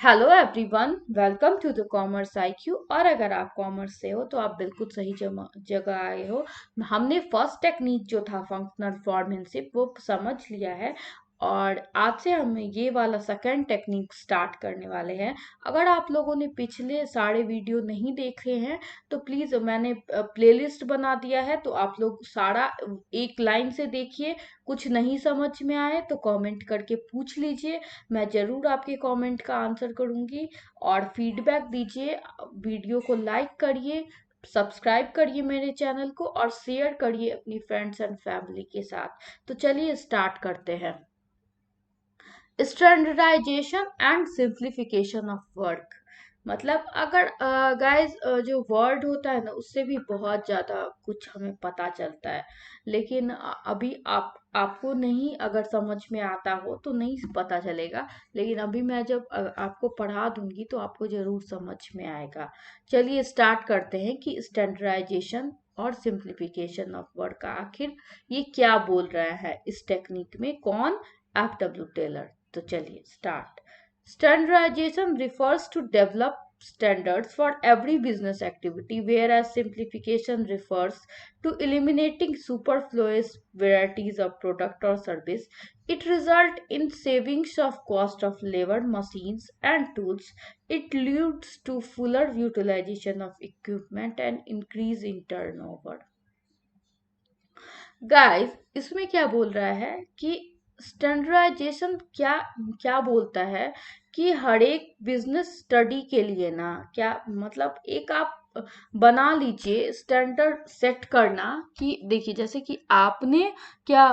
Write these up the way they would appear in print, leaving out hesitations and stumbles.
Hello everyone, welcome to the commerce IQ. और अगर आप कॉमर्स से हो तो आप बिल्कुल सही जगह आए हो। हमने फर्स्ट टेक्निक जो था फंक्शनल फॉर्मेनशिप वो समझ लिया है और आज से हम ये वाला सेकंड टेक्निक स्टार्ट करने वाले हैं। अगर आप लोगों ने पिछले सारे वीडियो नहीं देखे हैं तो प्लीज़ मैंने प्लेलिस्ट बना दिया है, तो आप लोग सारा एक लाइन से देखिए। कुछ नहीं समझ में आए तो कमेंट करके पूछ लीजिए, मैं ज़रूर आपके कमेंट का आंसर करूंगी। और फीडबैक दीजिए, वीडियो को लाइक करिए, सब्सक्राइब करिए मेरे चैनल को और शेयर करिए अपनी फ्रेंड्स एंड फैमिली के साथ। तो चलिए स्टार्ट करते हैं। Standardization and simplification of work. मतलब अगर गाइस जो वर्ड होता है ना उससे भी बहुत ज़्यादा कुछ हमें पता चलता है। लेकिन अभी आपको नहीं अगर समझ में आता हो तो नहीं पता चलेगा। लेकिन अभी मैं जब आपको पढ़ा दूंगी तो आपको ज़रूर समझ में आएगा। चलिए स्टार्ट करते हैं कि स्टैंडर्डाइजेशन और सिंप्लीफिकेशन ऑफ वर्क आखिर ये क्या बोल रहा है इस टेक्निक में। कौन? F W Taylor. तो चलिए start. Standardization refers to develop standards for every business activity, whereas simplification refers to eliminating superfluous varieties of product or service. It results in savings of cost of labor, machines, and tools. It leads to fuller utilization of equipment and increase in turnover. Guys, इसमें क्या बोल रहा है कि standardisation क्या क्या बोलता है कि हर एक बिजनेस स्टडी के लिए ना क्या मतलब एक आप बना लीजिए स्टैंडर्ड सेट करना। कि देखिए जैसे कि आपने क्या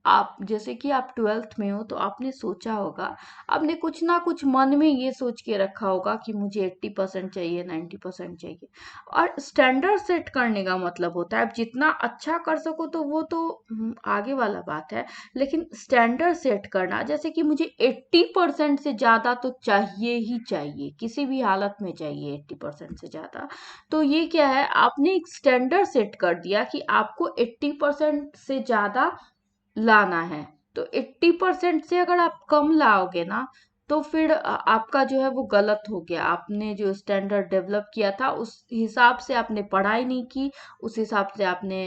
आप जैसे कि आप ट्वेल्थ में हो तो आपने सोचा होगा, आपने कुछ ना कुछ मन में ये सोच के रखा होगा कि मुझे 80% चाहिए, 90% चाहिए। और स्टैंडर्ड सेट करने का मतलब होता है आप जितना अच्छा कर सको तो वो तो आगे वाला बात है। लेकिन स्टैंडर्ड सेट करना जैसे कि मुझे 80% से ज़्यादा तो चाहिए ही चाहिए, किसी भी हालत में चाहिए 80% से ज़्यादा। तो ये क्या है, आपने एक स्टैंडर्ड सेट कर दिया कि आपको 80% से ज़्यादा लाना है। तो 80% से अगर आप कम लाओगे ना तो फिर आपका जो है वो गलत हो गया। आपने जो स्टैंडर्ड डेवलप किया था उस हिसाब से आपने पढ़ाई नहीं की, उस हिसाब से आपने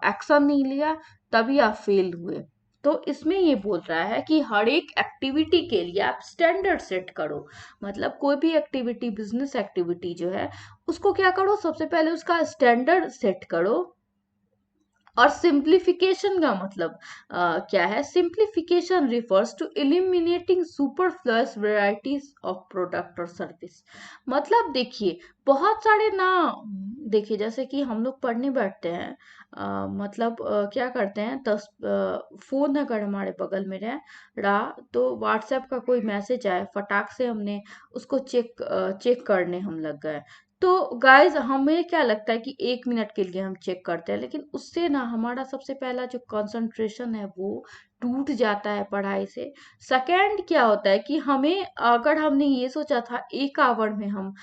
एक्शन नहीं लिया, तभी आप फेल हुए। तो इसमें ये बोल रहा है कि हर एक एक्टिविटी के लिए आप स्टैंडर्ड सेट करो। मतलब कोई भी एक्टिविटी, बिजनेस एक्टिविटी जो है उसको क्या करो, सबसे पहले उसका स्टैंडर्ड सेट करो। और सिंप्लीफिकेशन का मतलब क्या है? Simplification refers to eliminating superfluous varieties of product और सर्विस। मतलब देखिए बहुत सारे ना, देखिए जैसे कि हम लोग पढ़ने बैठते हैं, मतलब क्या करते हैं, दस फोन अगर हमारे बगल में रहा तो व्हाट्सएप का कोई मैसेज आए, फटाक से हमने उसको चेक करने हम लग गए। तो गाइज हमें क्या लगता है कि 1 मिनट के लिए हम चेक करते हैं, लेकिन उससे ना हमारा सबसे पहला जो कंसंट्रेशन है वो टूट जाता है पढ़ाई से। सेकंड क्या होता है कि हमें अगर हमने ये सोचा था 1 आवर में हम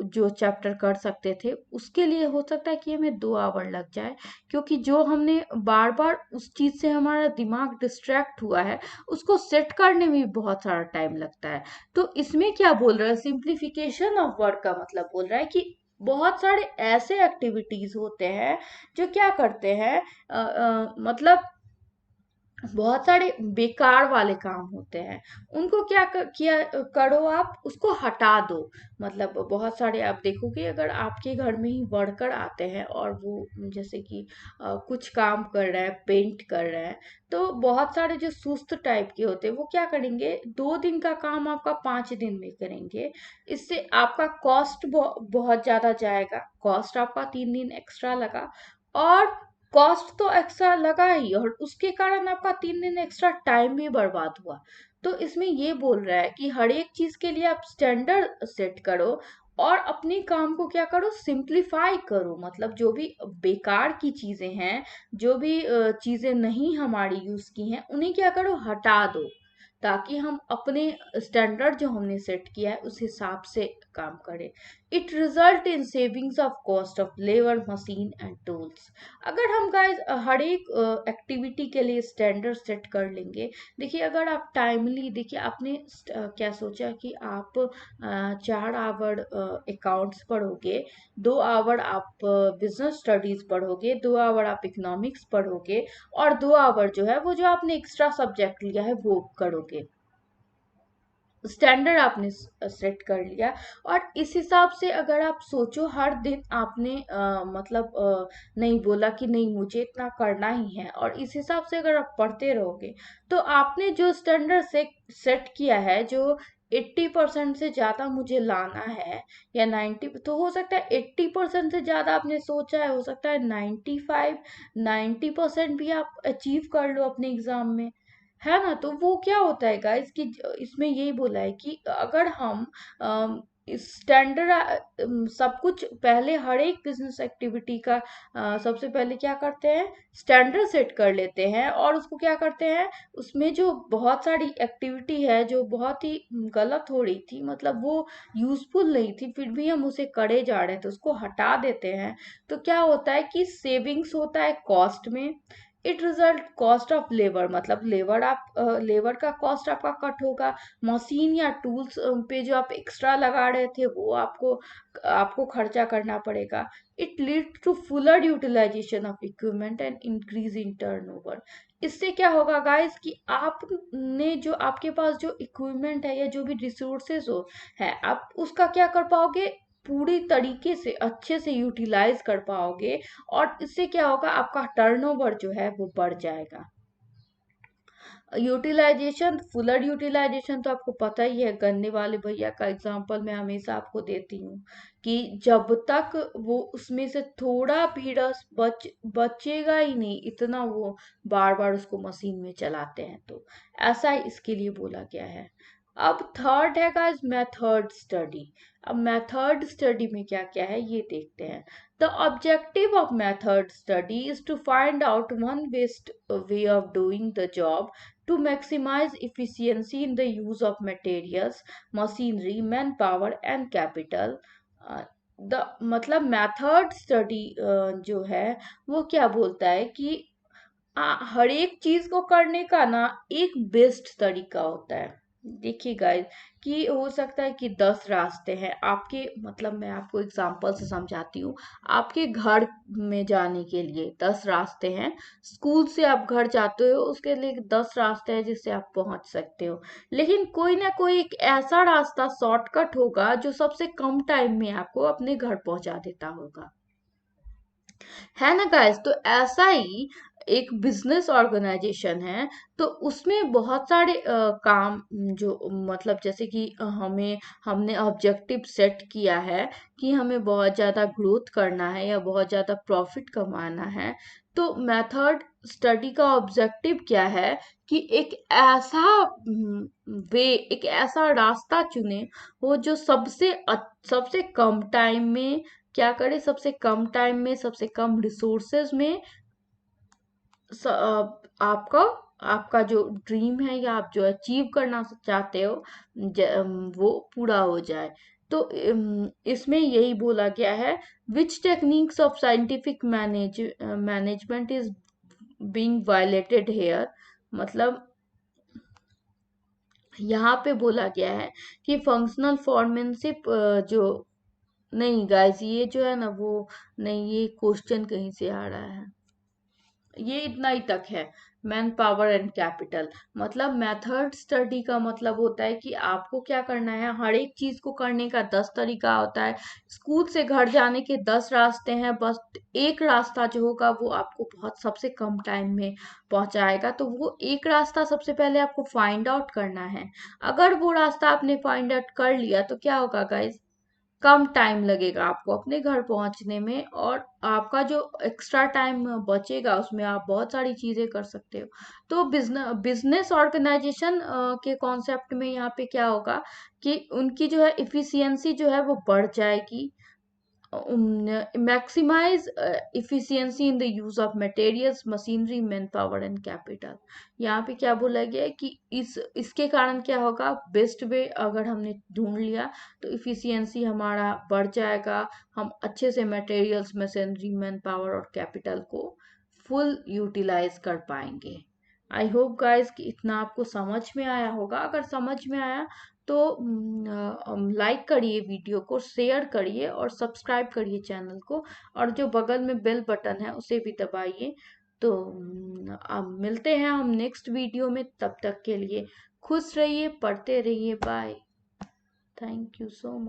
जो चैप्टर कर सकते थे, उसके लिए हो सकता है कि हमें 2 आवर लग जाए। क्योंकि जो हमने बार बार उस चीज से हमारा दिमाग डिस्ट्रैक्ट हुआ है उसको सेट करने में भी बहुत सारा टाइम लगता है। तो इसमें क्या बोल रहा है, सिंप्लीफिकेशन ऑफ वर्क का मतलब बोल रहा है कि बहुत सारे ऐसे एक्टिविटीज होते हैं जो क्या करते हैं, मतलब बहुत सारे बेकार वाले काम होते हैं, उनको क्या किया करो, आप उसको हटा दो। मतलब बहुत सारे आप देखोगे अगर आपके घर में ही वर्कर आते हैं और वो जैसे कि कुछ काम कर रहे हैं, पेंट कर रहे हैं, तो बहुत सारे जो सुस्त टाइप के होते हैं वो क्या करेंगे, 2 दिन का काम आपका 5 दिन में करेंगे। इससे आपका कॉस्ट बहुत ज्यादा जाएगा, कॉस्ट आपका 3 दिन एक्स्ट्रा लगा। और कॉस्ट तो एक्स्ट्रा लगा ही और उसके कारण आपका 3 दिन एक्स्ट्रा टाइम भी बर्बाद हुआ। तो इसमें ये बोल रहा है कि हर एक चीज के लिए आप स्टैंडर्ड सेट करो और अपने काम को क्या करो, सिंप्लीफाई करो। मतलब जो भी बेकार की चीजें हैं, जो भी चीजें नहीं हमारी यूज की हैं, उन्हें क्या करो, हटा दो, ताकि हम अपने स्टैंडर्ड जो हमने सेट किया है उस हिसाब से काम करे। It result in savings of cost of labour, machine and tools. अगर हम गाइस हर एक एक्टिविटी के लिए स्टैंडर्ड सेट कर लेंगे, देखिए अगर आप टाइमली, देखिए आपने क्या सोचा कि आप 4 आवर अकाउंट्स पढ़ोगे, 2 आवर आप बिजनेस स्टडीज पढ़ोगे, 2 आवर आप इकोनॉमिक्स पढ़ोगे, और 2 आवर जो है वो जो आपने एक्स्ट्रा सब्जेक्ट लिया है वो करोगे। स्टैंडर्ड आपने सेट कर लिया, और इस हिसाब से अगर आप सोचो हर दिन आपने मतलब नहीं बोला कि नहीं मुझे इतना करना ही है, और इस हिसाब से अगर आप पढ़ते रहोगे तो आपने जो स्टैंडर्ड से सेट किया है, जो 80% से ज्यादा मुझे लाना है, या 90, तो हो सकता है 80% से ज्यादा आपने सोचा है, हो सकता है 90% भी आप अचीव कर लो अपने एग्जाम में, है ना। तो वो क्या होता है गाइस कि इसमें यही बोला है कि अगर हम स्टैंडर्ड सब कुछ पहले, हर एक बिजनेस एक्टिविटी का सबसे पहले क्या करते हैं, स्टैंडर्ड सेट कर लेते हैं, और उसको क्या करते हैं, उसमें जो बहुत सारी एक्टिविटी है जो बहुत ही गलत हो रही थी, मतलब वो यूजफुल नहीं थी, फिर भी हम उसे करे जा रहे थे, उसको हटा देते हैं। तो क्या होता है कि सेविंग्स होता है कॉस्ट में। It result cost of labour, मतलब लेबर का कॉस्ट आपका कट होगा। मशीन या टूल्स पे जो आप एक्स्ट्रा लगा रहे थे वो आपको आपको खर्चा करना पड़ेगा। It lead to fuller utilization of equipment and increase in turnover. इससे क्या होगा गाइस कि आपने जो आपके पास जो इक्विपमेंट है या जो भी रिसोर्सेज हो है, आप उसका क्या कर पाओगे, पूरी तरीके से अच्छे से यूटिलाइज कर पाओगे, और इससे क्या होगा, आपका टर्नओवर जो है वो बढ़ जाएगा। यूटिलाइजेशन, फुलर यूटिलाइजेशन तो आपको पता ही है, गन्ने वाले भैया का एग्जांपल मैं हमेशा आपको देती हूँ कि जब तक वो उसमें से थोड़ा भी रस बचेगा ही नहीं, इतना वो बार बार उसको मशीन में चलाते हैं। तो ऐसा ही इसके लिए बोला गया है। अब थर्ड है गाइस मेथड स्टडी। अब मेथड स्टडी में क्या क्या है ये देखते हैं। The objective of method study is to find out one best way of doing the job to maximize efficiency in the use of materials, machinery, manpower and capital। The मतलब method study जो है वो क्या बोलता है कि हर एक चीज को करने का ना एक बेस्ट तरीका होता है। देखिए गाइस कि हो सकता है कि 10 रास्ते हैं आपके, मतलब मैं आपको एग्जांपल से समझाती हूँ। आपके घर में जाने के लिए 10 रास्ते हैं, स्कूल से आप घर जाते हो उसके लिए 10 रास्ते हैं जिससे आप पहुंच सकते हो, लेकिन कोई ना कोई एक ऐसा रास्ता शॉर्टकट होगा जो सबसे कम टाइम में आपको अपने घर पहुंचा देता होगा, है ना गाइस। तो ऐसा ही एक बिजनेस ऑर्गेनाइजेशन है, तो उसमें बहुत सारे काम जो मतलब जैसे कि हमने ऑब्जेक्टिव सेट किया है कि हमें बहुत ज्यादा ग्रोथ करना है या बहुत ज्यादा प्रॉफिट कमाना है। तो मेथड स्टडी का ऑब्जेक्टिव क्या है कि एक ऐसा एक ऐसा रास्ता चुने वो जो सबसे कम टाइम में क्या करे, सबसे कम टाइम में सबसे कम रिसोर्सेज में आपका आपका जो ड्रीम है या आप जो अचीव करना चाहते हो वो पूरा हो जाए। तो इसमें यही बोला गया है, which techniques of scientific management is being violated here. मतलब यहाँ पे बोला गया है कि फंक्शनल फॉर्मेनशिप जो, नहीं गाइस ये जो है ना वो, नहीं ये क्वेश्चन कहीं से आ रहा है, ये इतना ही तक है। मैन पावर एंड कैपिटल, मतलब मेथड स्टडी का मतलब होता है कि आपको क्या करना है, हर एक चीज को करने का 10 तरीका होता है। स्कूल से घर जाने के 10 रास्ते हैं, बस एक रास्ता जो होगा वो आपको बहुत सबसे कम टाइम में पहुंचाएगा। तो वो एक रास्ता सबसे पहले आपको फाइंड आउट करना है। अगर वो रास्ता आपने फाइंड आउट कर लिया तो क्या होगा गाइस, कम टाइम लगेगा आपको अपने घर पहुंचने में, और आपका जो एक्स्ट्रा टाइम बचेगा उसमें आप बहुत सारी चीजें कर सकते हो। तो बिजनेस ऑर्गेनाइजेशन के कॉन्सेप्ट में यहाँ पे क्या होगा कि उनकी जो है इफिशियंसी जो है वो बढ़ जाएगी, maximize efficiency in the use of materials, machinery, manpower and capital। यहाँ पे क्या बोला गया है कि इसके कारण क्या होगा, बेस्ट वे अगर हमने ढूंढ लिया तो इफिशियंसी हमारा बढ़ जाएगा, हम अच्छे से मटेरियल्स, मशीनरी, मैन पावर और कैपिटल को फुल यूटिलाइज कर पाएंगे। आई होप गाइस कि इतना आपको समझ में आया होगा। अगर समझ में आया तो लाइक करिए वीडियो को, शेयर करिए और सब्सक्राइब करिए चैनल को, और जो बगल में बेल बटन है उसे भी दबाइए। तो अब मिलते हैं हम नेक्स्ट वीडियो में, तब तक के लिए खुश रहिए, पढ़ते रहिए, bye. Thank you so much.